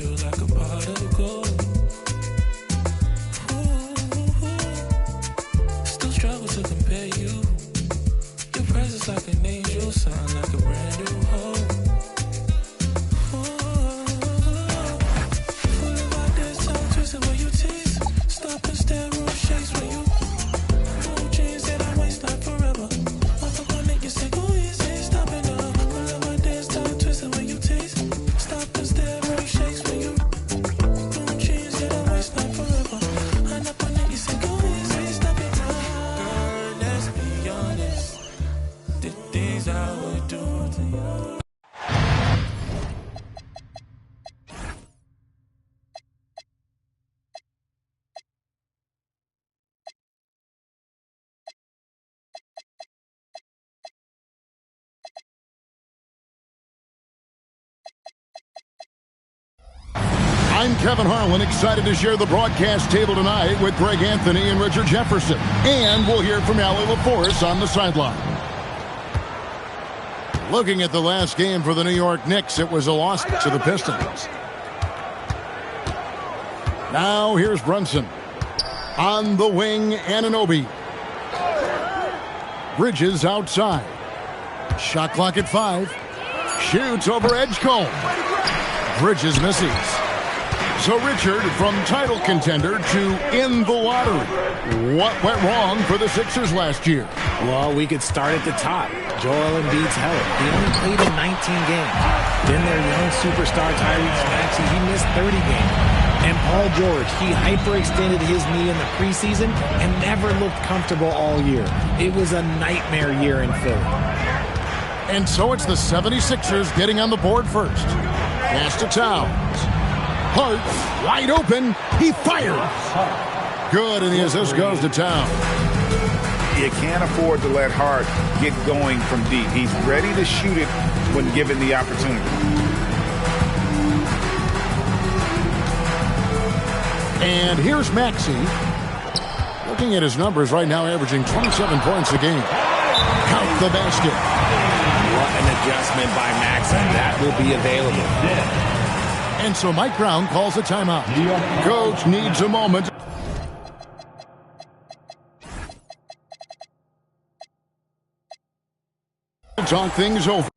you like a pot of gold. Still struggle to compare you. Your presence like an angel, sound like a brand new hope. I'm Kevin Harlan, excited to share the broadcast table tonight with Greg Anthony and Richard Jefferson. And we'll hear from Allie LaForce on the sideline. Looking at the last game for the New York Knicks, it was a loss to the Pistons. Now here's Brunson. On the wing, Anunoby. Bridges outside. Shot clock at 5. Shoots over Edgecombe. Bridges misses. So, Richard, from title contender to in the lottery, what went wrong for the Sixers last year? Well, we could start at the top. Joel Embiid's health. He only played in 19 games. Then their young superstar Tyrese Maxey, he missed 30 games. And Paul George, he hyperextended his knee in the preseason and never looked comfortable all year. It was a nightmare year in Philly. And so it's the 76ers getting on the board first. Pass to Towns. Hart, wide open. He fires. Good, and the assist goes to Towns. You can't afford to let Hart get going from deep. He's ready to shoot it when given the opportunity. And here's Maxey. Looking at his numbers right now, averaging 27 points a game. Count the basket. What an adjustment by Maxey. That will be available. And so Mike Brown calls a timeout. Coach needs a moment. Talk things over.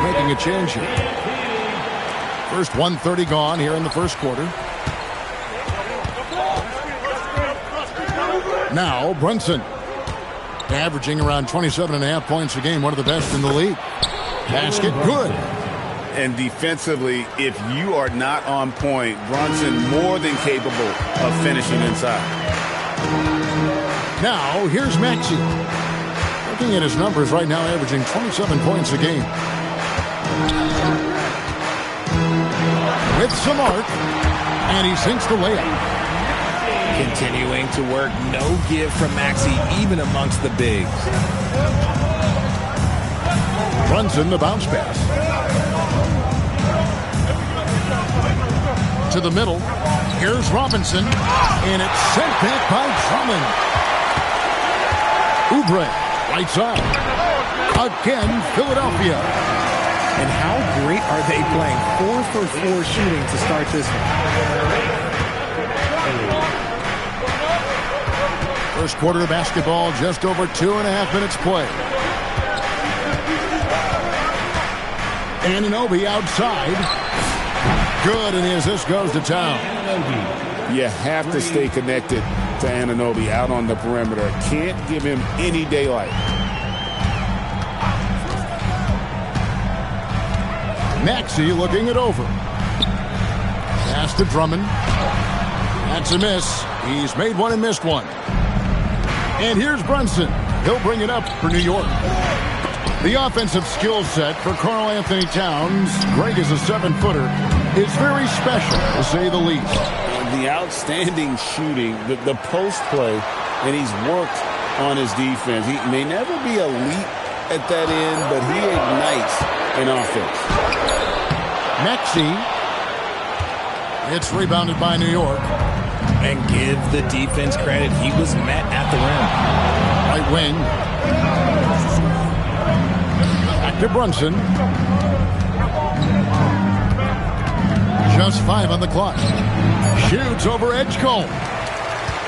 Making a change here. First 1:30 gone here in the first quarter. Now Brunson, averaging around 27.5 points a game, one of the best in the league. Basket good. And defensively, if you are not on point, Brunson more than capable of finishing inside. Now here's Maxey. Looking at his numbers right now, averaging 27 points a game. With some arc, and he sinks the layup. Continuing to work, no give from Maxey, even amongst the bigs. Brunson, the bounce pass. To the middle. Here's Robinson, and it's sent back by Drummond. Oubre, right side. Again, Philadelphia. And how great are they playing? 4 for 4 shooting to start this one. First quarter of basketball, just over 2.5 minutes play. Anunoby outside. Good, and the assist goes to town. You have to stay connected to Anunoby out on the perimeter. Can't give him any daylight. Maxey looking it over. Pass to Drummond. That's a miss. He's made one and missed one. And here's Brunson. He'll bring it up for New York. The offensive skill set for Karl Anthony Towns, great as a 7-footer, is very special, to say the least. The outstanding shooting, the post play, and he's worked on his defense. He may never be elite at that end, but he ignites an offense. Maxey. It's rebounded by New York. And give the defense credit. He was met at the rim. Right wing. Back to Brunson. Just 5 on the clock. Shoots over Edgecombe.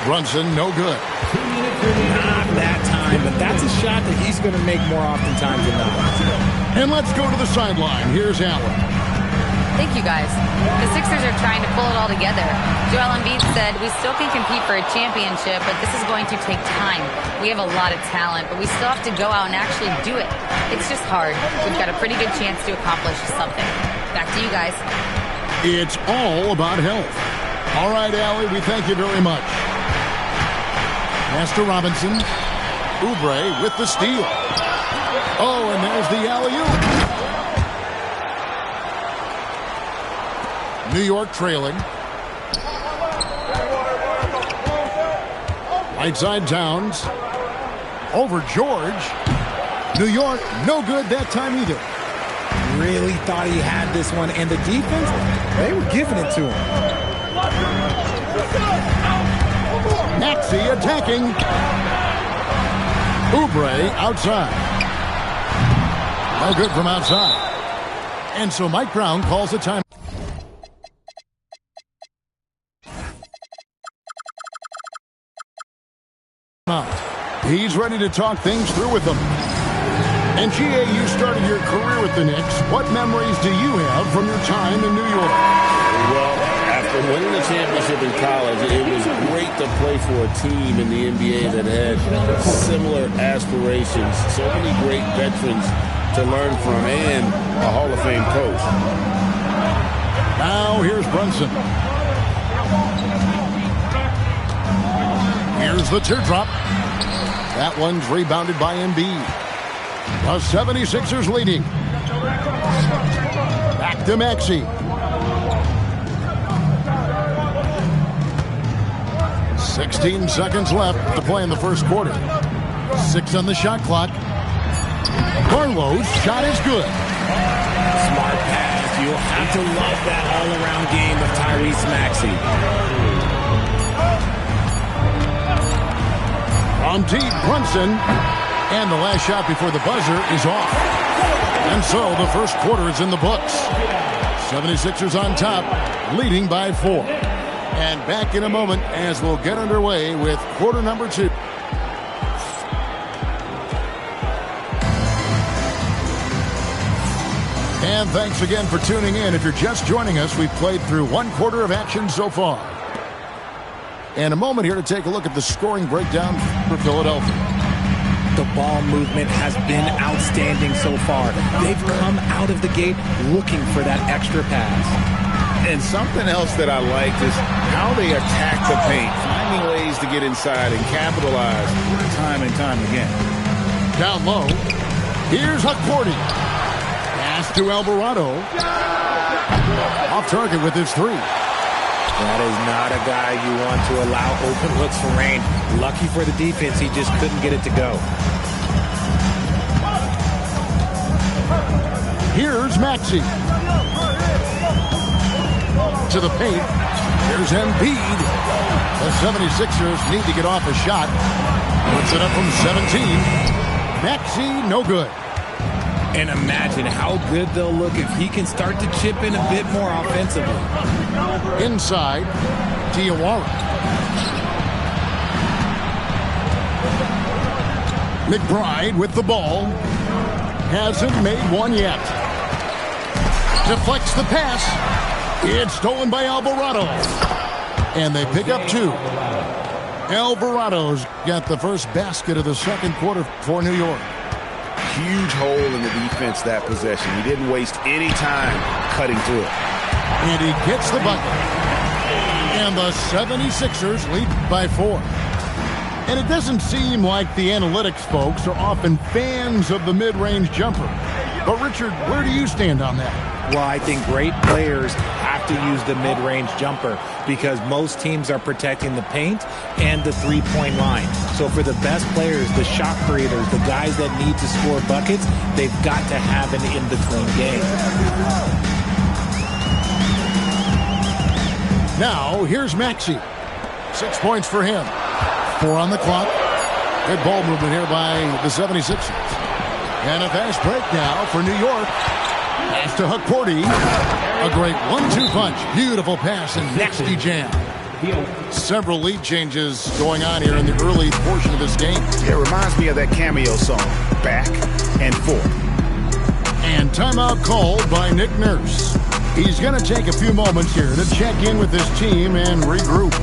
Brunson, no good. Not that time, but that's a shot that he's going to make more oftentimes than not. And let's go to the sideline. Here's Allen. Thank you, guys. The Sixers are trying to pull it all together. Joel Embiid said, we still can compete for a championship, but this is going to take time. We have a lot of talent, but we still have to go out and actually do it. It's just hard. We've got a pretty good chance to accomplish something. Back to you guys. It's all about health. All right, Allie, we thank you very much. Pass to Robinson. Oubre with the steal. Oh, and there's the alley-oop. New York trailing. Right side Towns. Over George. New York, no good that time either. Really thought he had this one, and the defense, they were giving it to him. Maxey attacking. Oubre outside. No good from outside. And so Mike Brown calls a time. He's ready to talk things through with them. And G.A., you started your career with the Knicks. What memories do you have from your time in New York? Well, after winning the championship in college, it was great to play for a team in the NBA that had similar aspirations. So many great veterans to learn from and a Hall of Fame coach. Now here's Brunson. Here's the teardrop. That one's rebounded by Embiid. The 76ers leading. Back to Maxey. 16 seconds left to play in the first quarter. 6 on the shot clock. Carlo's shot is good. Smart pass. You'll have to love that all-around game of Tyrese Maxey. On deep, Brunson. And the last shot before the buzzer is off. And so the first quarter is in the books. 76ers on top, leading by 4. And back in a moment as we'll get underway with quarter number 2. And thanks again for tuning in. If you're just joining us, we've played through one quarter of action so far. And a moment here to take a look at the scoring breakdown for Philadelphia. The ball movement has been outstanding so far. They've come out of the gate looking for that extra pass. And something else that I liked is how they attack the paint, finding ways to get inside and capitalize time and time again. Down low, here's Hakordi. Pass to Alvarado. Off target with his 3. That is not a guy you want to allow open looks for rain. Lucky for the defense, he just couldn't get it to go. Here's Maxey. To the paint. Here's Embiid. The 76ers need to get off a shot. Puts it up from 17. Maxey, no good. And imagine how good they'll look if he can start to chip in a bit more offensively. Inside, Diawara. McBride with the ball. Hasn't made one yet. Deflects the pass. It's stolen by Alvarado. And they pick up 2. Alvarado's got the first basket of the second quarter for New York. Huge hole in the defense that possession. He didn't waste any time cutting through it. And he gets the bucket. And the 76ers lead by 4. And it doesn't seem like the analytics folks are often fans of the mid-range jumper. But, Richard, where do you stand on that? Well, I think great players have to use the mid-range jumper because most teams are protecting the paint and the three-point line. So for the best players, the shot creators, the guys that need to score buckets, they've got to have an in-between game. Now, here's Maxey. 6 points for him. 4 on the clock. Good ball movement here by the 76ers. And a fast break now for New York. Pass to Hukporti. A great 1-2 punch. Beautiful pass and nasty jam. Several lead changes going on here in the early portion of this game. It reminds me of that cameo song, Back and Forth. And timeout called by Nick Nurse. He's going to take a few moments here to check in with his team and regroup.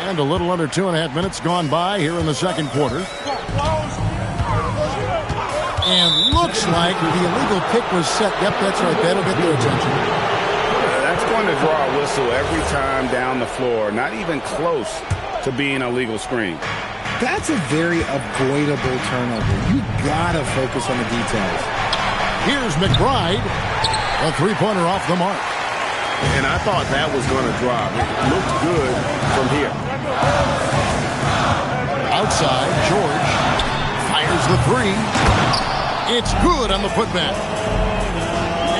And a little under 2.5 minutes gone by here in the second quarter. And looks like the illegal pick was set. Yep, that's right. That'll get their attention. That's going to draw a whistle every time down the floor. Not even close to being a legal screen. That's a very avoidable turnover. You gotta focus on the details. Here's McBride. A three-pointer off the mark. And I thought that was going to drop. It looked good from here. Outside, George fires the 3. It's good on the putback.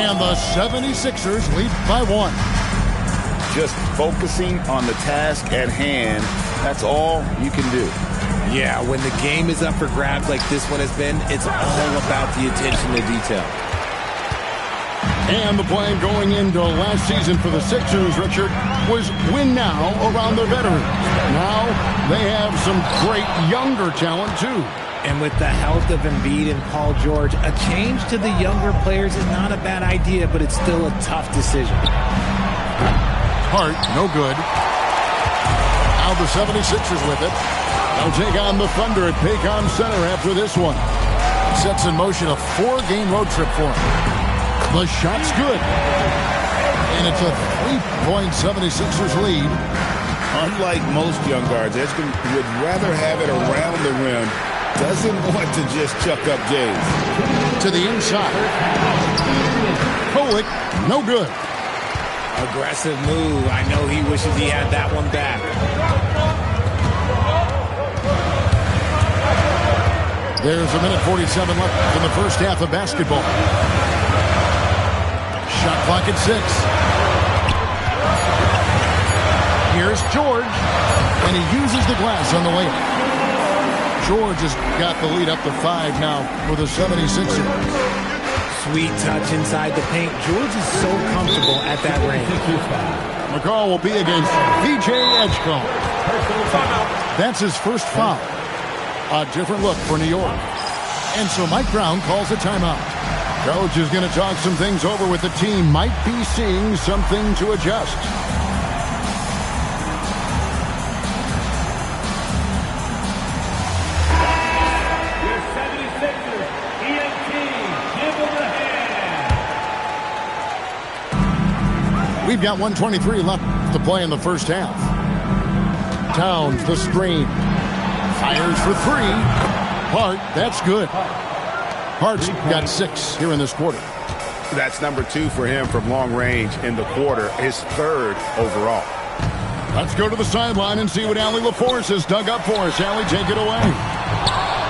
And the 76ers lead by 1. Just focusing on the task at hand, that's all you can do. Yeah, when the game is up for grabs like this one has been, it's all about the attention to detail. And the plan going into last season for the Sixers, Richard, was win now around their veterans. Now they have some great younger talent, too. And with the health of Embiid and Paul George, a change to the younger players is not a bad idea, but it's still a tough decision. Hart, no good. Now the 76ers with it. They'll take on the Thunder at Paycom Center after this one. Sets in motion a 4-game road trip for them. The shot's good. And it's a 3-point 76ers lead. Unlike most young guards, Edgecombe would rather have it around the rim. Doesn't want to just chuck up Jays. To the inside. Kolek, no good. Aggressive move. I know he wishes he had that one back. There's a minute 47 left in the first half of basketball. Shot clock at 6. Here's George, and he uses the glass on the layup. George has got the lead up to 5 now for the 76ers. Sweet touch inside the paint. George is so comfortable at that range. McCall will be against VJ Edgecombe. That's his first foul. A different look for New York. And so Mike Brown calls a timeout. Coach is going to talk some things over with the team. Might be seeing something to adjust. Your 76ers, ENT, give them a hand. We've got 1:23 left to play in the first half. Towns, the screen. Fires for 3. Hart, that's good. Hart's got 6 here in this quarter. That's number 2 for him from long range in the quarter, his 3rd overall. Let's go to the sideline and see what Allie LaForce has dug up for us. Allie, take it away.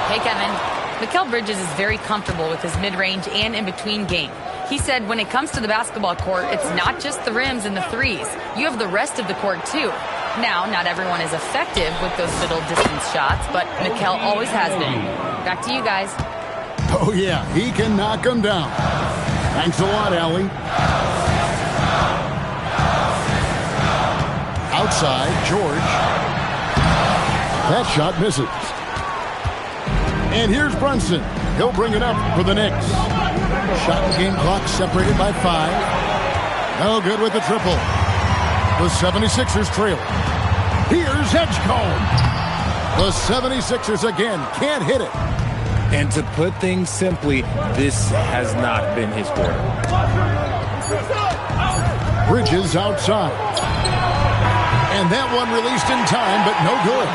Hey, Kevin. Mikal Bridges is very comfortable with his mid-range and in-between game. He said when it comes to the basketball court, it's not just the rims and the threes. You have the rest of the court, too. Now, not everyone is effective with those middle-distance shots, but Mikal always has been. Back to you guys. Oh, yeah, he can knock them down. Thanks a lot, Allie. outside. George. That shot misses. And here's Brunson. He'll bring it up for the Knicks. Shot and game clock separated by 5. No good with the triple. The 76ers trail. Here's Edgecombe. The 76ers again can't hit it. And to put things simply, this has not been his quarter. Bridges outside. And that one released in time, but no good.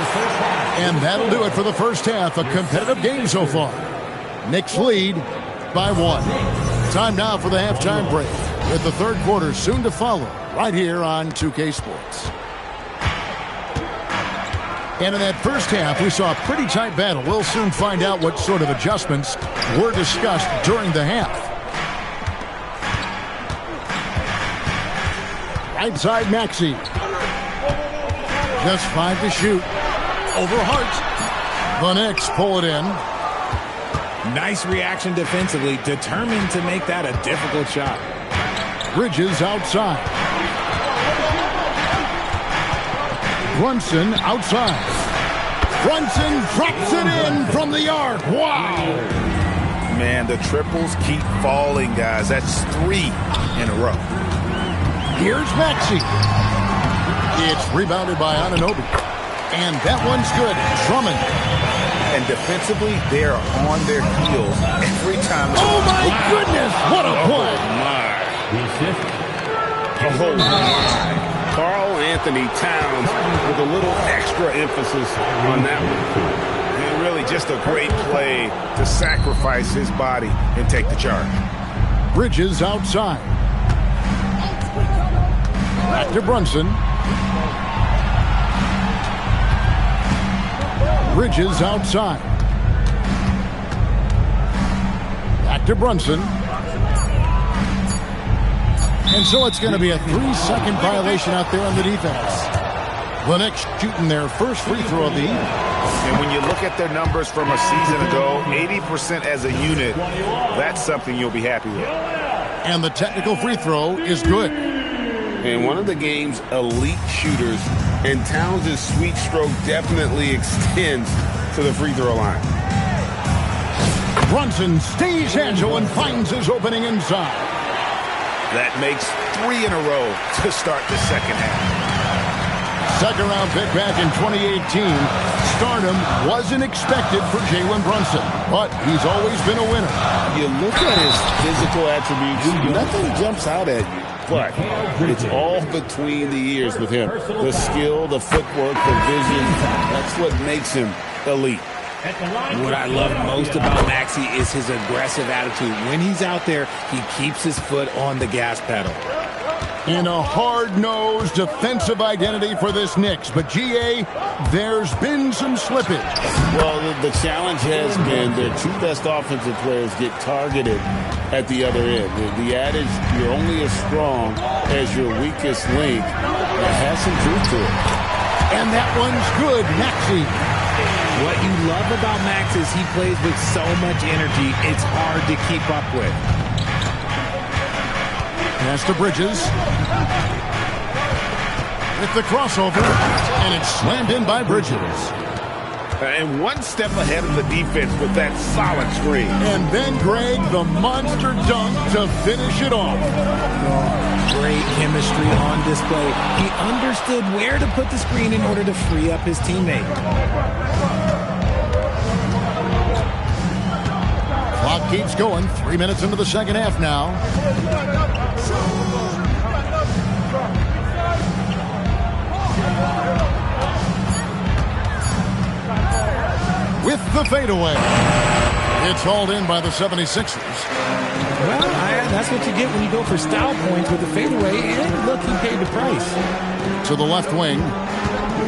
And that'll do it for the first half. A competitive game so far. Knicks lead by 1. Time now for the halftime break, with the third quarter soon to follow, right here on 2K Sports. And in that first half, we saw a pretty tight battle. We'll soon find out what sort of adjustments were discussed during the half. Right side, Maxey. Just 5 to shoot. Over Hart. The Knicks pull it in. Nice reaction defensively, determined to make that a difficult shot. Bridges outside. Brunson outside. Brunson drops it in from the arc. Wow. Man, the triples keep falling, guys. That's 3 in a row. Here's Maxey. It's rebounded by Anunoby. And that one's good. Drummond. And defensively, they're on their heels every time. Oh, my goodness. What a play. Oh, my. Karl Anthony Towns with a little extra emphasis on that one. And really just a great play to sacrifice his body and take the charge. Bridges outside. Back to Brunson. Bridges outside. Back to Brunson. And so it's going to be a 3-second violation out there on the defense. The Knicks shooting their first free throw of the evening. And when you look at their numbers from a season ago, 80% as a unit, that's something you'll be happy with. And the technical free throw is good. And one of the game's elite shooters, and Towns' sweet stroke definitely extends to the free throw line. Brunson stays agile and finds his opening inside. That makes 3 in a row to start the second half. Second round pick back in 2018. Stardom wasn't expected for Jalen Brunson, but he's always been a winner. You look at his physical attributes, nothing jumps out at you. But it's all between the ears with him. The skill, the footwork, the vision, that's what makes him elite. What I love most about Maxey is his aggressive attitude. When he's out there, he keeps his foot on the gas pedal. In a hard-nosed defensive identity for this Knicks. But, GA, there's been some slippage. Well, the challenge has been their 2 best offensive players get targeted at the other end. The adage, you're only as strong as your weakest link, has some truth to it. And that one's good, Maxey. What you love about Max is he plays with so much energy, it's hard to keep up with. Pass to Bridges. With the crossover, and it's slammed in by Bridges. And one step ahead of the defense with that solid screen. And then, Greg, the monster dunk to finish it off. Great chemistry on display. He understood where to put the screen in order to free up his teammate. Clock keeps going. 3 minutes into the second half now. With the fadeaway. It's hauled in by the 76ers. Well, that's what you get when you go for style points with the fadeaway. And look, he paid the price. To the left wing.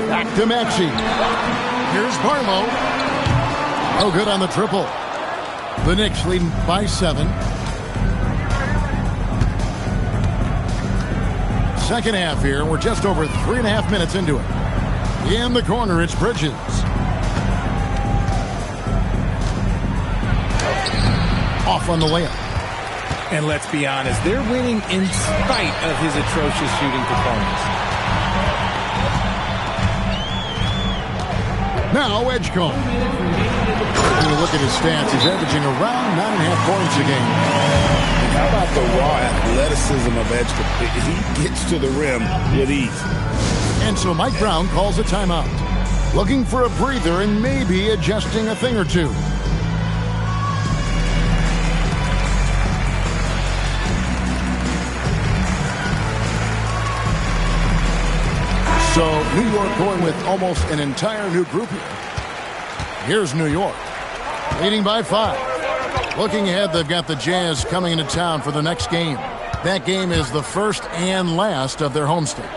Back to Maxey. Here's Barlow. No good on the triple. The Knicks leading by 7. Second half here. We're just over 3.5 minutes into it. In the corner, it's Bridges. Off on the layup. And let's be honest, they're winning in spite of his atrocious shooting performance. Now Edgecombe. Taking a look at his stats, he's averaging around 9.5 points a game. How about the raw athleticism of Edgecombe? He gets to the rim with ease. And so Mike Brown calls a timeout. Looking for a breather and maybe adjusting a thing or two. So New York going with almost an entire new group here. Here's New York, leading by 5. Looking ahead, they've got the Jazz coming into town for the next game. That game is the first and last of their homestand.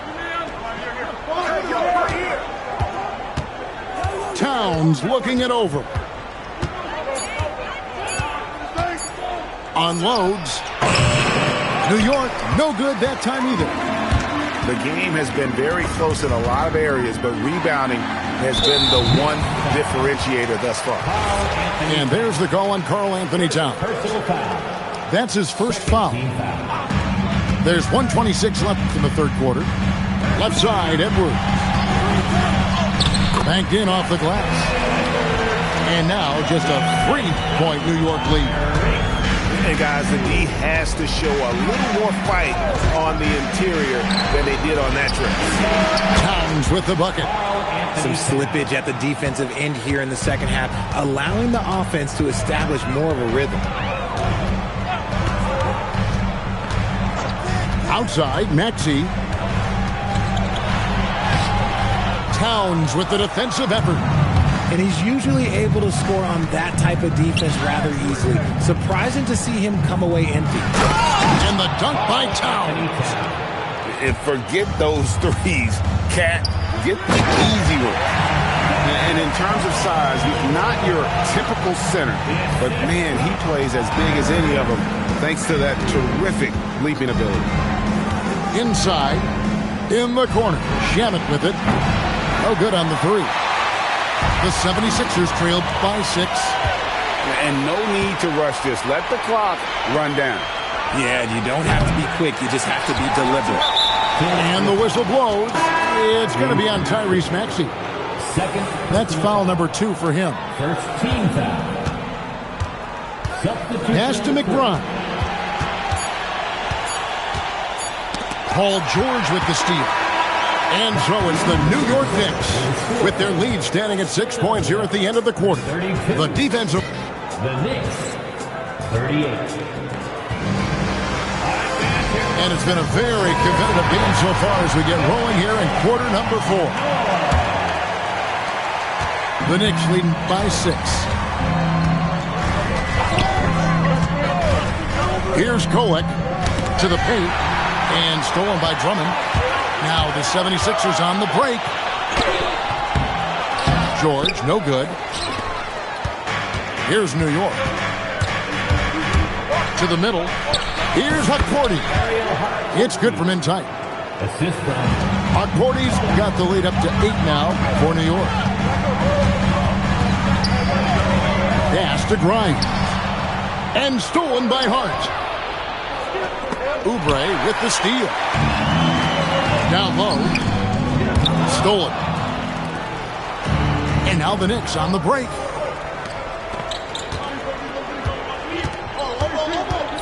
Towns looking it over. Unloads. New York, no good that time either. The game has been very close in a lot of areas, but rebounding has been the one differentiator thus far. And there's the call on Karl Anthony Towns. That's his first foul. There's 1:26 left in the third quarter. Left side, Edwards. Banked in off the glass. And now just a 3-point New York lead. And guys, the D has to show a little more fight on the interior than they did on that trip. Towns with the bucket. Some slippage at the defensive end here in the second half, allowing the offense to establish more of a rhythm. Outside, Maxey. Towns with the defensive effort. And he's usually able to score on that type of defense rather easily. Surprising to see him come away empty. And the dunk by Towns. And forget those threes. Cat, get the easy one. And in terms of size, he's not your typical center. But, man, he plays as big as any of them thanks to that terrific leaping ability. Inside, in the corner. Shamet with it. No good on the 3. The 76ers trailed by 6. And no need to rush this. Let the clock run down. Yeah, you don't have to be quick. You just have to be deliberate. And the whistle blows. It's going to be on Tyrese Maxey. That's foul number 2 for him. First team foul. Pass to McBride. Paul George with the steal. And so it's the New York Knicks with their lead standing at 6 points here at the end of the quarter. The defensive. The Knicks, 38. And it's been a very competitive game so far as we get rolling here in quarter number 4. The Knicks leading by 6. Here's Kolek to the paint and stolen by Drummond. Now the 76ers on the break. George, no good. Here's New York. To the middle. Here's Hukporti. It's good from in tight. Assist from Hukporti's got the lead up to 8 now for New York. Pass to Grimes. And stolen by Hart. Oubre with the steal. Down low. Stolen. And now the Knicks on the break.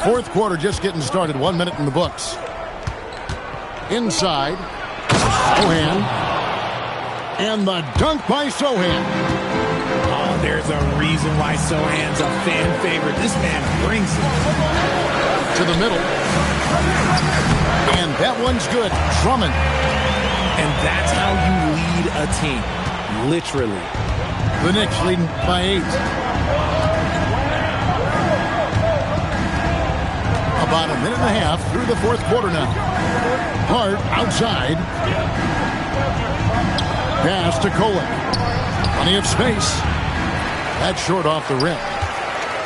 Fourth quarter just getting started. 1 minute in the books. Inside. Sohan. And the dunk by Sohan. Oh, there's a reason why Sohan's a fan favorite. This man brings it. To the middle. And that one's good. Drummond. And that's how you lead a team. Literally. The Knicks leading by 8. About a minute and a half through the fourth quarter now. Hart outside. Pass to Kolek. Plenty of space. That's short off the rim.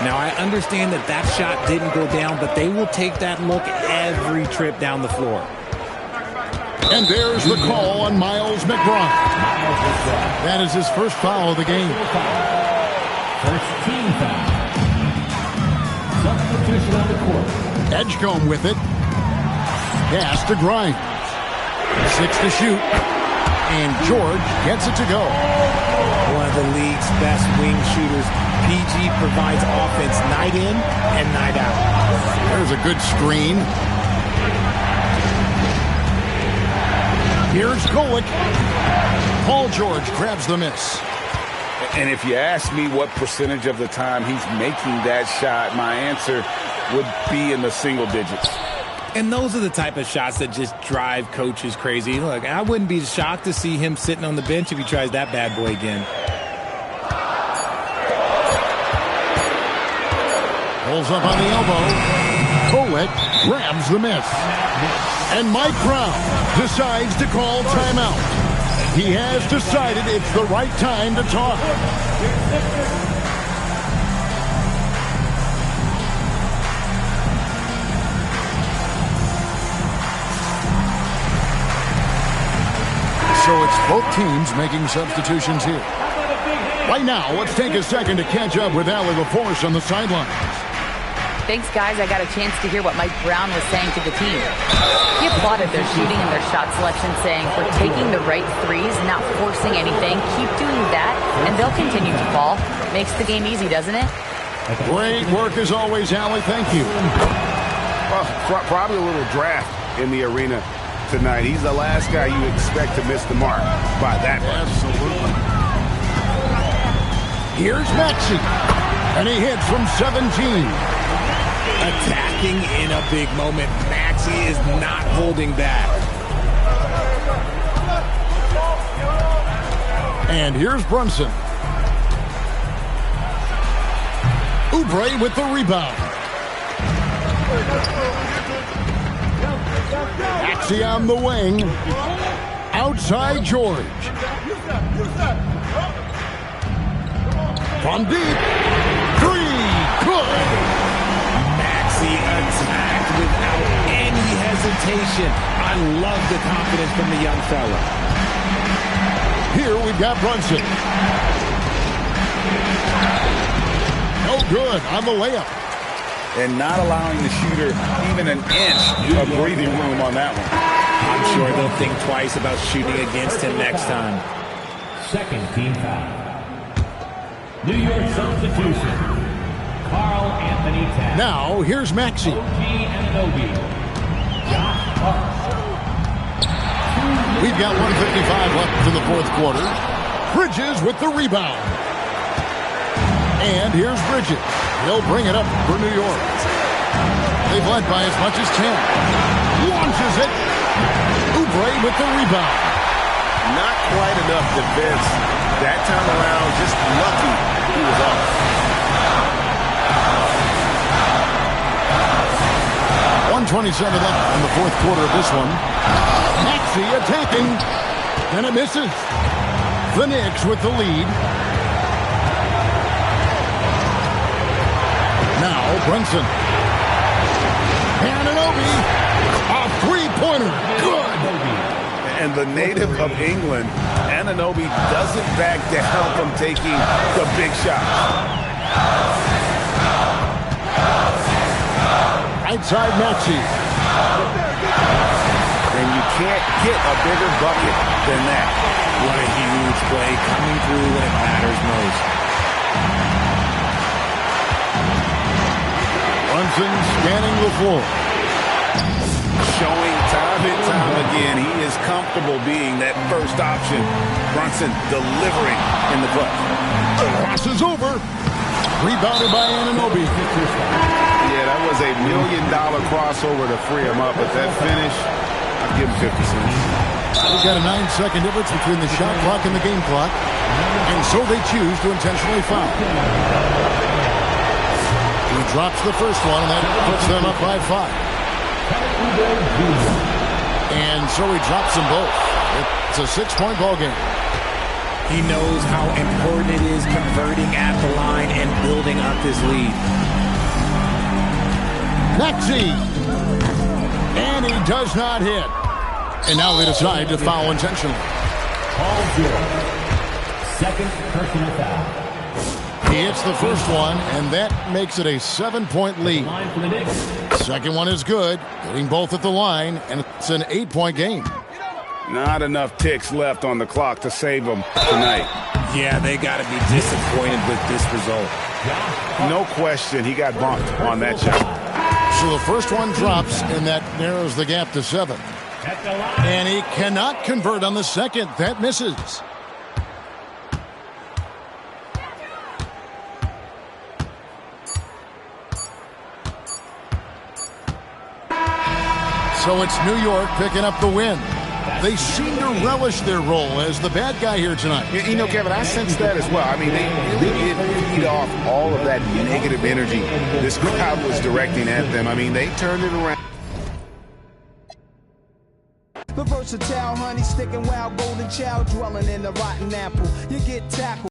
Now, I understand that that shot didn't go down, but they will take that look every trip down the floor. And there's the call on Miles McBride. That is his first foul of the game. first team foul. Substitution on the court. Edgecombe with it. Pass to Grimes. 6 to shoot. And George gets it to go. One of the league's best wing shooters. PG provides offense night in and night out. There's a good screen. Here's Golick. Paul George grabs the miss. And if you ask me what percentage of the time he's making that shot, my answer would be in the single digits. And those are the type of shots that just drive coaches crazy. Look, I wouldn't be shocked to see him sitting on the bench if he tries that bad boy again. Pulls up on the elbow. Golick grabs the miss. And Mike Brown decides to call timeout. He has decided it's the right time to talk. So it's both teams making substitutions here. Right now, let's take a second to catch up with Allie LaForce on the sidelines. Thanks, guys. I got a chance to hear what Mike Brown was saying to the team. He applauded their shooting and their shot selection, saying, "We're taking the right threes, not forcing anything. Keep doing that, and they'll continue to fall." Makes the game easy, doesn't it? Great work as always, Allie. Thank you. Well, probably a little draft in the arena tonight. He's the last guy you expect to miss the mark by that much. Absolutely. Here's Maxey, and he hits from 17. Attacking in a big moment. Maxey is not holding back. And here's Brunson. Oubre with the rebound. Maxey on the wing. Outside George. From deep. Three. Good. Attacked without any hesitation. I love the confidence from the young fella. Here we've got Brunson. No good on the layup. And not allowing the shooter even an inch of breathing room on that one. I'm sure they'll think twice about shooting against him next time. Second team foul. New York substitution. Carl Anthony Towns. Now, here's Maxey. We've got 1:55 left in the fourth quarter. Bridges with the rebound. And here's Bridges. He'll bring it up for New York. They've led by as much as 10. Launches it. Oubre with the rebound. Not quite enough defense. That time around, just lucky he was off. 1:27 left in the fourth quarter of this one. Maxey attacking, and it misses. The Knicks with the lead. Now Brunson. Anunoby, a three-pointer, good. And the native of England, Anunoby doesn't back down from taking the big shot. Outside Maxey. And you can't get a bigger bucket than that. What a huge play coming through when it matters most. Brunson scanning the floor. Showing time and time again he is comfortable being that first option. Brunson delivering in the clutch. Passes over. Rebounded by Anunoby. Yeah, that was $1 million crossover to free him up, but that finish, I'll give him 50 cents. We've got a 9-second difference between the shot clock and the game clock, and so they choose to intentionally foul. He drops the first one, and that puts them up by 5. And so he drops them both. It's a 6-point ball game. He knows how important it is converting at the line and building up his lead. Maxey. And he does not hit. And now they decide to foul intentionally. Paul George. Second personal foul. He hits the first one, and that makes it a 7-point lead. Line for the Knicks. Second one is good, getting both at the line, and it's an 8-point game. Not enough ticks left on the clock to save them tonight. Yeah, they got to be disappointed with this result. No question, he got bumped on that shot. So the first one drops, and that narrows the gap to 7. And he cannot convert on the second. That misses. So it's New York picking up the win. They seem to relish their role as the bad guy here tonight. You know, Kevin, I sense that as well. I mean, they really did feed off all of that negative energy this crowd was directing at them. I mean, they turned it around. The versatile honey sticking wild golden child dwelling in the rotten apple. You get tackled.